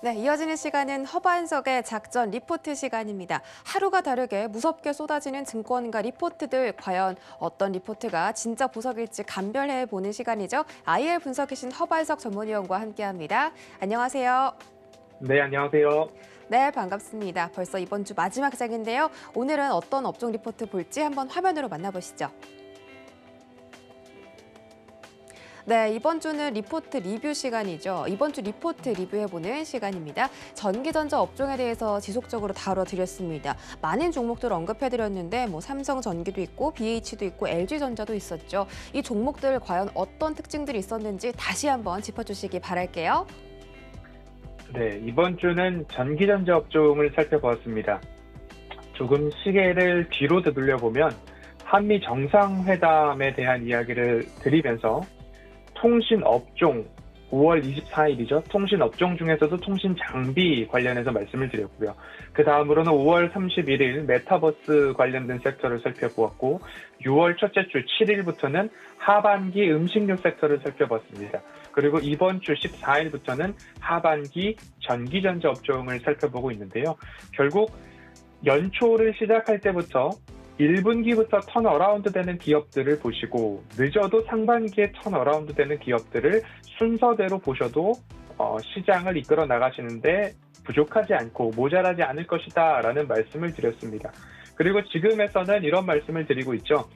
네, 이어지는 시간은 허반석의 작전 리포트 시간입니다. 하루가 다르게 무섭게 쏟아지는 증권가 리포트들, 과연 어떤 리포트가 진짜 보석일지 감별해 보는 시간이죠. IR 분석이신 허반석 전문위원과 함께합니다. 안녕하세요. 네, 안녕하세요. 네, 반갑습니다. 벌써 이번 주 마지막 장인데요. 오늘은 어떤 업종 리포트 볼지 한번 화면으로 만나보시죠. 네, 이번 주는 리포트 리뷰 시간이죠. 이번 주 리포트 리뷰해보는 시간입니다. 전기전자 업종에 대해서 지속적으로 다뤄드렸습니다. 많은 종목들 언급해드렸는데 삼성전기도 있고 BH도 있고 LG전자도 있었죠. 이 종목들 과연 어떤 특징들이 있었는지 다시 한번 짚어주시기 바랄게요. 네, 이번 주는 전기전자 업종을 살펴보았습니다. 조금 시계를 뒤로 되돌려 보면 한미 정상회담에 대한 이야기를 드리면서 통신 업종 5월 24일이죠. 통신 업종 중에서도 통신 장비 관련해서 말씀을 드렸고요. 그 다음으로는 5월 31일 메타버스 관련된 섹터를 살펴보았고 6월 첫째 주 7일부터는 하반기 음식료 섹터를 살펴봤습니다. 그리고 이번 주 14일부터는 하반기 전기전자 업종을 살펴보고 있는데요. 결국 연초를 시작할 때부터 1분기부터 턴어라운드 되는 기업들을 보시고 늦어도 상반기에 턴어라운드 되는 기업들을 순서대로 보셔도 시장을 이끌어 나가시는데 부족하지 않고 모자라지 않을 것이다 라는 말씀을 드렸습니다. 그리고 지금에서는 이런 말씀을 드리고 있죠.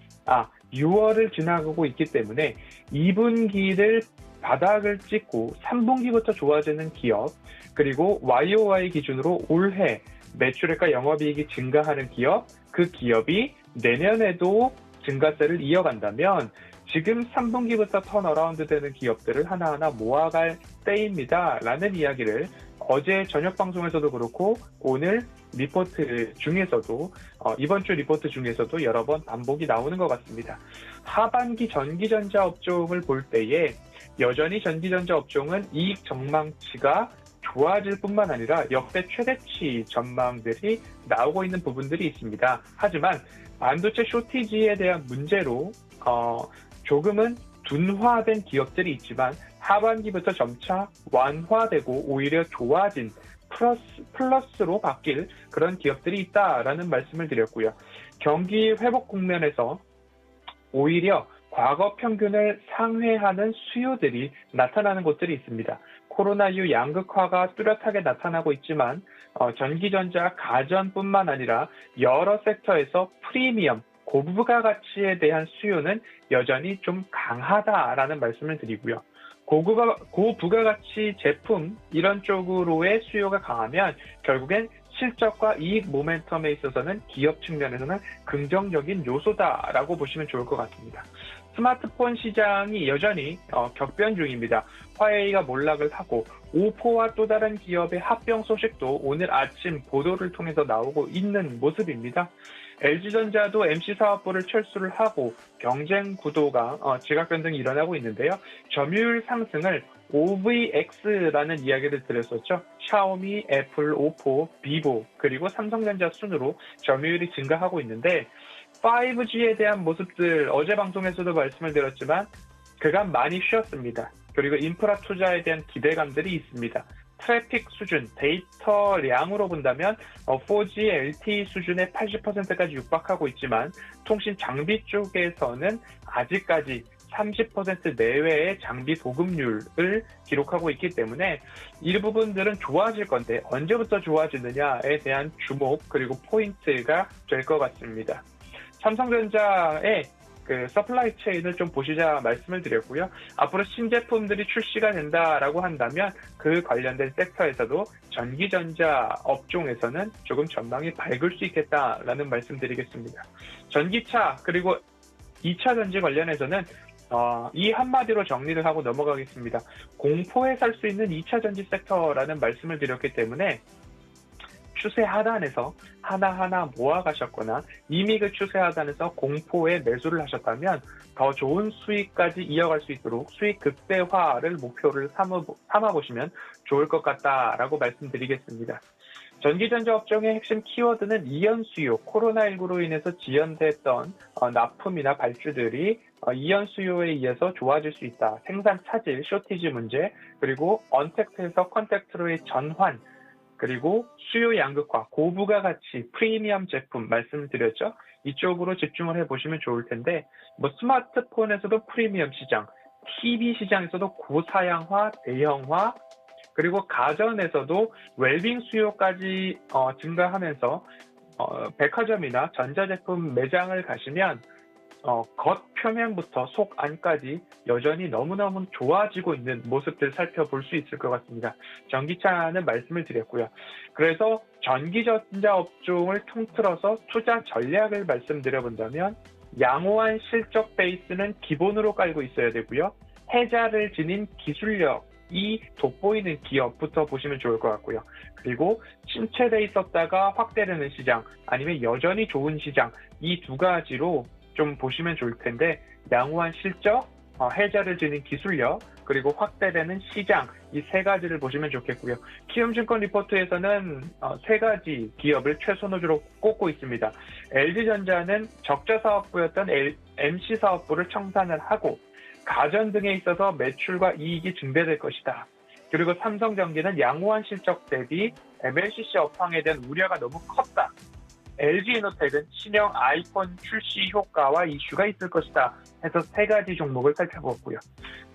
6월을 지나가고 있기 때문에 2분기를 바닥을 찍고 3분기부터 좋아지는 기업, 그리고 YOY 기준으로 올해 매출액과 영업이익이 증가하는 기업, 그 기업이 내년에도 증가세를 이어간다면 지금 3분기부터 턴어라운드 되는 기업들을 하나하나 모아갈 때입니다 라는 이야기를 어제 저녁 방송에서도 그렇고 오늘 리포트 중에서도 이번 주 리포트 중에서도 여러 번 반복이 나오는 것 같습니다. 하반기 전기전자 업종을 볼 때에 여전히 전기전자 업종은 이익 전망치가 좋아질 뿐만 아니라 역대 최대치 전망들이 나오고 있는 부분들이 있습니다. 하지만 반도체 쇼티지에 대한 문제로 조금은 둔화된 기업들이 있지만 하반기부터 점차 완화되고 오히려 좋아진 플러스로 바뀔 그런 기업들이 있다라는 말씀을 드렸고요. 경기 회복 국면에서 오히려 과거 평균을 상회하는 수요들이 나타나는 곳들이 있습니다. 코로나 이후 양극화가 뚜렷하게 나타나고 있지만 전기전자, 가전뿐만 아니라 여러 섹터에서 프리미엄, 고부가 가치에 대한 수요는 여전히 좀 강하다라는 말씀을 드리고요. 고부가 가치 제품 이런 쪽으로의 수요가 강하면 결국엔 실적과 이익 모멘텀에 있어서는 기업 측면에서는 긍정적인 요소다라고 보시면 좋을 것 같습니다. 스마트폰 시장이 여전히 격변 중입니다. 화웨이가 몰락을 하고 오포와 또 다른 기업의 합병 소식도 오늘 아침 보도를 통해서 나오고 있는 모습입니다. LG전자도 MC 사업부를 철수를 하고 경쟁 구도가 지각 변동이 일어나고 있는데요. 점유율 상승을 OVX라는 이야기를 드렸었죠. 샤오미, 애플, 오포, 비보 그리고 삼성전자 순으로 점유율이 증가하고 있는데 5G에 대한 모습들 어제 방송에서도 말씀을 드렸지만 그간 많이 쉬었습니다. 그리고 인프라 투자에 대한 기대감들이 있습니다. 트래픽 수준, 데이터량으로 본다면 4G LTE 수준의 80%까지 육박하고 있지만 통신 장비 쪽에서는 아직까지 30% 내외의 장비 보급률을 기록하고 있기 때문에 이 부분들은 좋아질 건데 언제부터 좋아지느냐에 대한 주목 그리고 포인트가 될 것 같습니다. 삼성전자의 서플라이 체인을 좀 보시자 말씀을 드렸고요. 앞으로 신제품들이 출시가 된다라고 한다면 그 관련된 섹터에서도 전기전자 업종에서는 조금 전망이 밝을 수 있겠다라는 말씀 드리겠습니다. 전기차 그리고 2차 전지 관련해서는 이 한마디로 정리를 하고 넘어가겠습니다. 공포에 살 수 있는 2차 전지 섹터라는 말씀을 드렸기 때문에 추세 하단에서 하나하나 모아가셨거나 이미 그 추세 하단에서 공포에 매수를 하셨다면 더 좋은 수익까지 이어갈 수 있도록 수익 극대화를 목표를 삼아보시면 좋을 것 같다라고 말씀드리겠습니다. 전기전자 업종의 핵심 키워드는 이연 수요, 코로나19로 인해서 지연됐던 납품이나 발주들이 이연 수요에 의해서 좋아질 수 있다. 생산 차질, 쇼티지 문제, 그리고 언택트에서 컨택트로의 전환, 그리고 수요 양극화, 고부가 가치, 프리미엄 제품 말씀드렸죠. 이쪽으로 집중을 해보시면 좋을 텐데, 뭐 스마트폰에서도 프리미엄 시장, TV 시장에서도 고사양화, 대형화, 그리고 가전에서도 웰빙 수요까지 증가하면서 백화점이나 전자제품 매장을 가시면 겉 표면부터 속 안까지 여전히 너무너무 좋아지고 있는 모습들 살펴볼 수 있을 것 같습니다. 전기차는 말씀을 드렸고요. 그래서 전기전자 업종을 통틀어서 투자 전략을 말씀드려본다면 양호한 실적 베이스는 기본으로 깔고 있어야 되고요. 해자를 지닌 기술력이 돋보이는 기업부터 보시면 좋을 것 같고요. 그리고 침체돼 있었다가 확대되는 시장, 아니면 여전히 좋은 시장, 이 두 가지로 좀 보시면 좋을 텐데, 양호한 실적, 해자를 지닌 기술력, 그리고 확대되는 시장, 이 세 가지를 보시면 좋겠고요. 키움증권 리포트에서는 세 가지 기업을 최선호주로 꼽고 있습니다. LG전자는 적자 사업부였던 MC 사업부를 청산을 하고 가전 등에 있어서 매출과 이익이 증대될 것이다. 그리고 삼성전기는 양호한 실적 대비 MLCC 업황에 대한 우려가 너무 컸다. LG이노텍은 신형 아이폰 출시 효과와 이슈가 있을 것이다 해서 세 가지 종목을 살펴보았고요.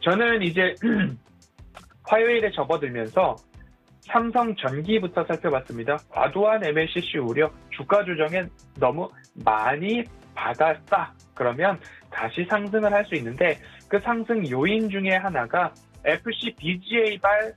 저는 이제 화요일에 접어들면서 삼성전기부터 살펴봤습니다. 과도한 MLCC 우려, 주가 조정에 너무 많이 받았다. 그러면 다시 상승을 할 수 있는데, 그 상승 요인 중에 하나가 FC BGA발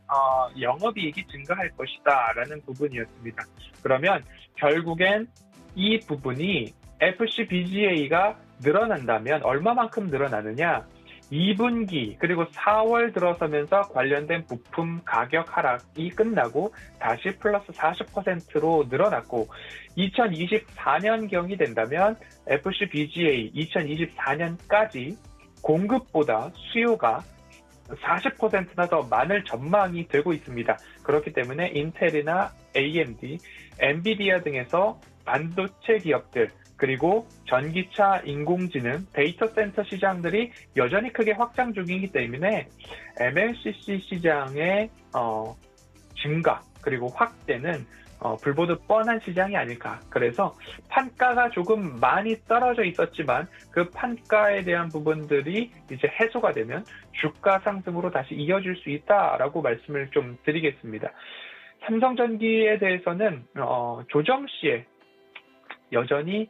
영업이익이 증가할 것이다 라는 부분이었습니다. 그러면 결국엔 이 부분이 FC BGA가 늘어난다면 얼마만큼 늘어나느냐, 2분기 그리고 4월 들어서면서 관련된 부품 가격 하락이 끝나고 다시 플러스 40%로 늘어났고, 2024년경이 된다면 FC BGA 2024년까지 공급보다 수요가 40%나 더 많을 전망이 되고 있습니다. 그렇기 때문에 인텔이나 AMD, 엔비디아 등에서 반도체 기업들, 그리고 전기차, 인공지능, 데이터 센터 시장들이 여전히 크게 확장 중이기 때문에 MLCC 시장의 증가 그리고 확대는 불보듯 뻔한 시장이 아닐까. 그래서 판가가 조금 많이 떨어져 있었지만 그 판가에 대한 부분들이 이제 해소가 되면 주가 상승으로 다시 이어질 수 있다라고 말씀을 좀 드리겠습니다. 삼성전기에 대해서는 조정 시에 여전히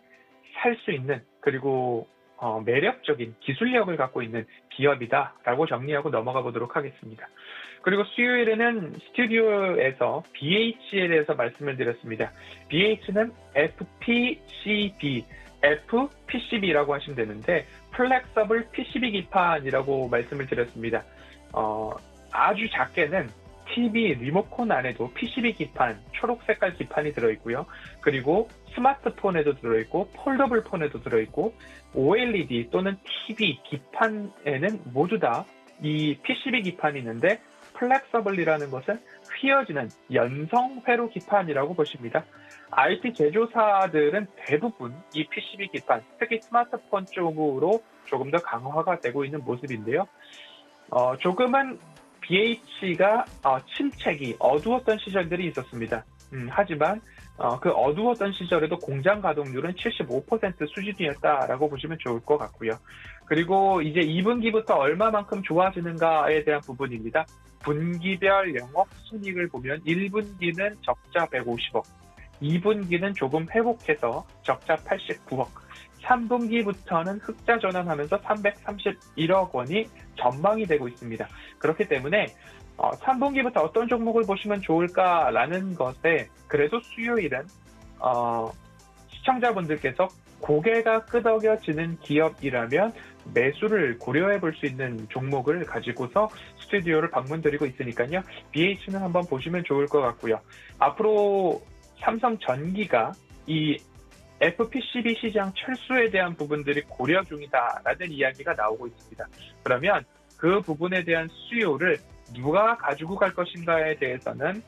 살 수 있는, 그리고 매력적인 기술력을 갖고 있는 기업이다라고 정리하고 넘어가 보도록 하겠습니다. 그리고 수요일에는 스튜디오에서 BH에 대해서 말씀을 드렸습니다. BH는 FPCB라고 하시면 되는데 플렉서블 PCB 기판이라고 말씀을 드렸습니다. 아주 작게는 TV 리모컨 안에도 PCB 기판, 초록 색깔 기판이 들어있고요. 그리고 스마트폰에도 들어있고 폴더블 폰에도 들어있고 OLED 또는 TV 기판에는 모두 다 이 PCB 기판이 있는데, 플렉서블이라는 것은 휘어지는 연성 회로 기판이라고 보십니다. IT 제조사들은 대부분 이 PCB 기판, 특히 스마트폰 쪽으로 조금 더 강화가 되고 있는 모습인데요. 조금은 BH가 침체기, 어두웠던 시절들이 있었습니다. 하지만 그 어두웠던 시절에도 공장 가동률은 75% 수준이었다라고 보시면 좋을 것 같고요. 그리고 이제 2분기부터 얼마만큼 좋아지는가에 대한 부분입니다. 분기별 영업 순이익을 보면 1분기는 적자 150억, 2분기는 조금 회복해서 적자 89억, 3분기부터는 흑자 전환하면서 331억 원이 전망이 되고 있습니다. 그렇기 때문에 3분기부터 어떤 종목을 보시면 좋을까라는 것에 그래도 수요일은 시청자분들께서 고개가 끄덕여지는 기업이라면 매수를 고려해 볼 수 있는 종목을 가지고서 스튜디오를 방문드리고 있으니까요. BH는 한번 보시면 좋을 것 같고요. 앞으로 삼성전기가 이 FPCB 시장 철수에 대한 부분들이 고려 중이다라는 이야기가 나오고 있습니다. 그러면 그 부분에 대한 수요를 누가 가지고 갈 것인가에 대해서는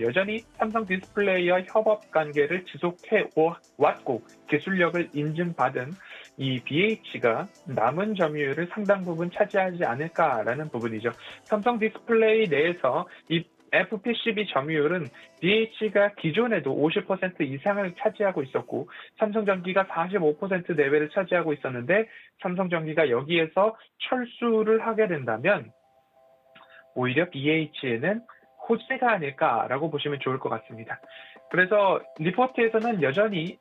여전히 삼성 디스플레이와 협업 관계를 지속해 왔고 기술력을 인증받은 이 BH가 남은 점유율을 상당 부분 차지하지 않을까라는 부분이죠. 삼성 디스플레이 내에서 이 FPCB 점유율은 BH가 기존에도 50% 이상을 차지하고 있었고 삼성전기가 45% 내외를 차지하고 있었는데 삼성전기가 여기에서 철수를 하게 된다면 오히려 BH에는 호재가 아닐까라고 보시면 좋을 것 같습니다. 그래서 리포트에서는 여전히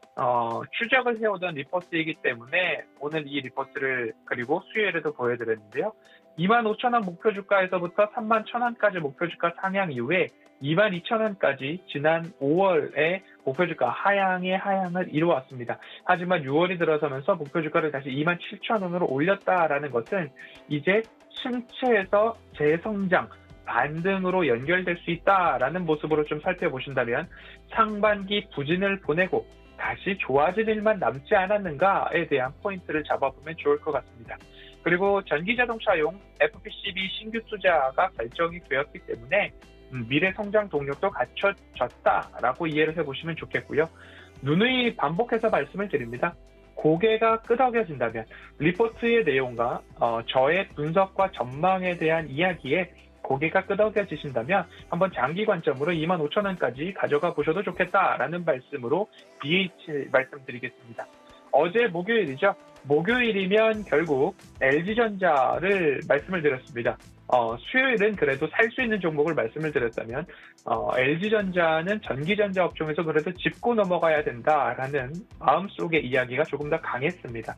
추적을 해오던 리포트이기 때문에 오늘 이 리포트를 그리고 수요일에도 보여드렸는데요. 25,000원 목표 주가에서부터 31,000원까지 목표 주가 상향 이후에 22,000원까지 지난 5월에 목표 주가 하향을 이루었습니다. 하지만 6월이 들어서면서 목표 주가를 다시 27,000원으로 올렸다라는 것은 이제 침체에서 재성장, 반등으로 연결될 수 있다라는 모습으로 좀 살펴보신다면 상반기 부진을 보내고 다시 좋아질 일만 남지 않았는가에 대한 포인트를 잡아보면 좋을 것 같습니다. 그리고 전기자동차용 FPCB 신규 투자가 결정이 되었기 때문에 미래 성장 동력도 갖춰졌다라고 이해를 해보시면 좋겠고요. 누누이 반복해서 말씀을 드립니다. 고개가 끄덕여진다면 리포트의 내용과 저의 분석과 전망에 대한 이야기에 고개가 끄덕여지신다면 한번 장기 관점으로 25,000원까지 가져가 보셔도 좋겠다라는 말씀으로 BH 말씀드리겠습니다. 어제 목요일이죠. 목요일이면 결국 LG전자를 말씀을 드렸습니다. 수요일은 그래도 살 수 있는 종목을 말씀을 드렸다면 LG전자는 전기전자 업종에서 그래도 짚고 넘어가야 된다라는 마음속의 이야기가 조금 더 강했습니다.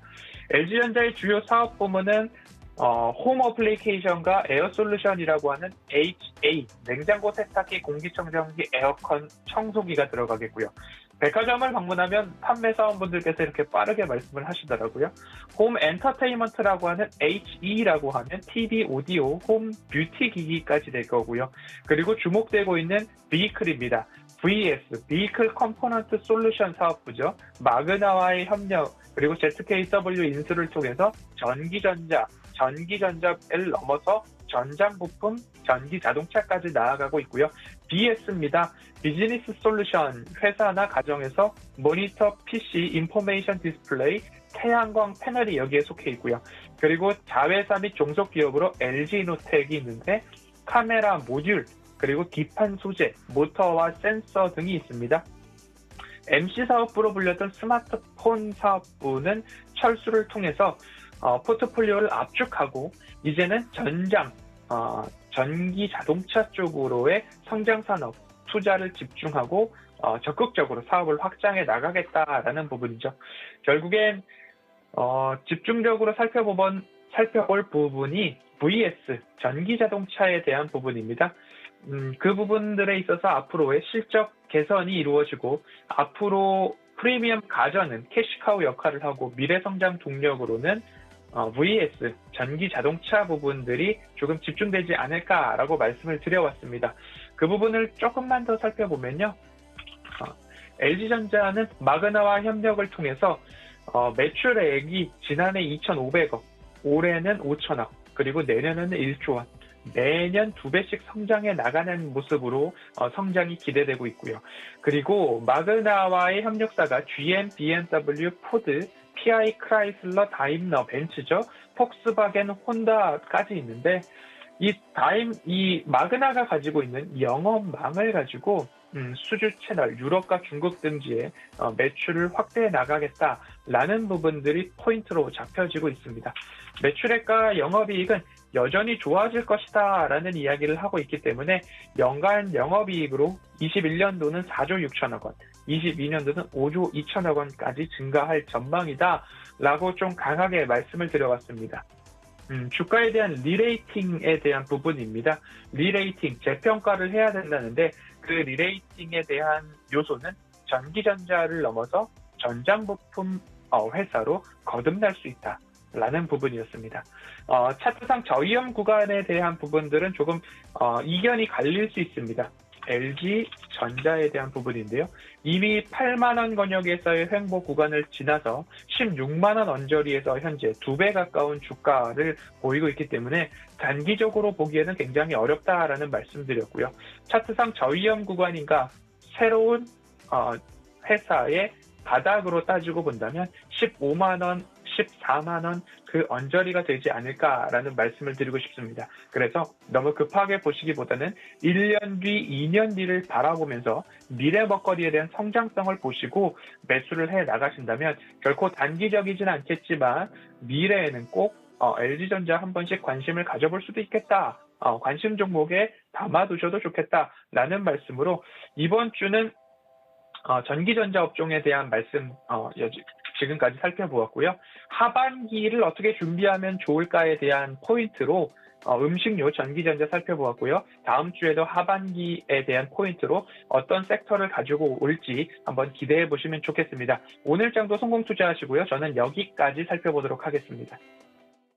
LG전자의 주요 사업 부문은 홈 어플리케이션과 에어 솔루션이라고 하는 HA, 냉장고 세탁기, 공기청정기, 에어컨, 청소기가 들어가겠고요. 백화점을 방문하면 판매 사원분들께서 이렇게 빠르게 말씀을 하시더라고요. 홈 엔터테인먼트라고 하는 HE라고 하면 TV, 오디오, 홈 뷰티 기기까지 될 거고요. 그리고 주목되고 있는 비클입니다. VS, 비클 컴포넌트 솔루션 사업부죠. 마그나와의 협력, 그리고 ZKW 인수를 통해서 전기전자를 넘어서 전장부품, 전기자동차까지 나아가고 있고요. BS입니다. 비즈니스 솔루션, 회사나 가정에서 모니터, PC, 인포메이션 디스플레이, 태양광 패널이 여기에 속해 있고요. 그리고 자회사 및 종속기업으로 LG노텍이 있는데 카메라 모듈, 그리고 기판 소재, 모터와 센서 등이 있습니다. MC 사업부로 불렸던 스마트폰 사업부는 철수를 통해서 포트폴리오를 압축하고 이제는 전기 자동차 쪽으로의 성장 산업 투자를 집중하고 적극적으로 사업을 확장해 나가겠다라는 부분이죠. 결국엔 집중적으로 살펴볼 부분이 VS 전기 자동차에 대한 부분입니다. 그 부분들에 있어서 앞으로의 실적 개선이 이루어지고 앞으로 프리미엄 가전은 캐시카우 역할을 하고 미래 성장 동력으로는 VS, 전기 자동차 부분들이 조금 집중되지 않을까라고 말씀을 드려왔습니다. 그 부분을 조금만 더 살펴보면요. LG전자는 마그나와 협력을 통해서 매출액이 지난해 2,500억, 올해는 5천억, 그리고 내년에는 1조 원, 매년 2배씩 성장해 나가는 모습으로 성장이 기대되고 있고요. 그리고 마그나와의 협력사가 GM, BMW, 포드, PI, 크라이슬러, 다임러, 벤츠죠. 폭스바겐, 혼다까지 있는데 이 마그나가 가지고 있는 영업망을 가지고 수주 채널, 유럽과 중국 등지에 매출을 확대해 나가겠다라는 부분들이 포인트로 잡혀지고 있습니다. 매출액과 영업이익은 여전히 좋아질 것이다 라는 이야기를 하고 있기 때문에 연간 영업이익으로 21년도는 4조 6천억 원, 22년도는 5조 2천억 원까지 증가할 전망이다 라고 좀 강하게 말씀을 드려왔습니다. 주가에 대한 리레이팅에 대한 부분입니다. 리레이팅, 재평가를 해야 된다는데 그 리레이팅에 대한 요소는 전기전자를 넘어서 전장부품 회사로 거듭날 수 있다. 라는 부분이었습니다. 차트상 저위험 구간에 대한 부분들은 조금 이견이 갈릴 수 있습니다. LG전자에 대한 부분인데요. 이미 8만 원 권역에서의 횡보 구간을 지나서 16만 원 언저리에서 현재 2배 가까운 주가를 보이고 있기 때문에 단기적으로 보기에는 굉장히 어렵다라는 말씀드렸고요. 차트상 저위험 구간인가 새로운 회사의 바닥으로 따지고 본다면 15만 원, 14만 원 그 언저리가 되지 않을까라는 말씀을 드리고 싶습니다. 그래서 너무 급하게 보시기보다는 1년 뒤, 2년 뒤를 바라보면서 미래 먹거리에 대한 성장성을 보시고 매수를 해 나가신다면 결코 단기적이진 않겠지만 미래에는 꼭 LG전자 한 번씩 관심을 가져볼 수도 있겠다. 관심 종목에 담아두셔도 좋겠다라는 말씀으로 이번 주는 전기전자 업종에 대한 말씀 지금까지 살펴보았고요. 하반기를 어떻게 준비하면 좋을까에 대한 포인트로 음식료, 전기전자 살펴보았고요. 다음 주에도 하반기에 대한 포인트로 어떤 섹터를 가지고 올지 한번 기대해 보시면 좋겠습니다. 오늘 장도 성공 투자하시고요. 저는 여기까지 살펴보도록 하겠습니다.